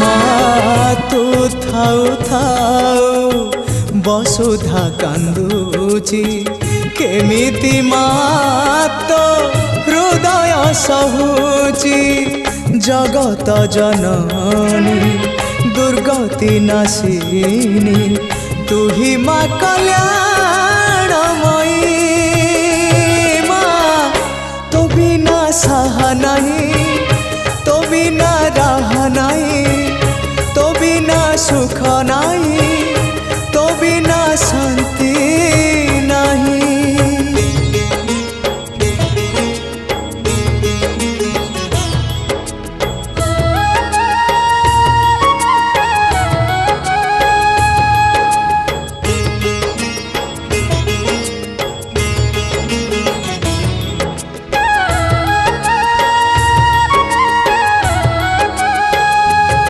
মা তু থাউ থাউ বসুধা কান্দুচি কেমিতি মা তো হৃদয় সহুচি জগত জননী দুর্গতি নাশিনী তুহি মা কল্যাণময়ী মা তো বিনা সাহা নাই তো বিনা রাহা নাই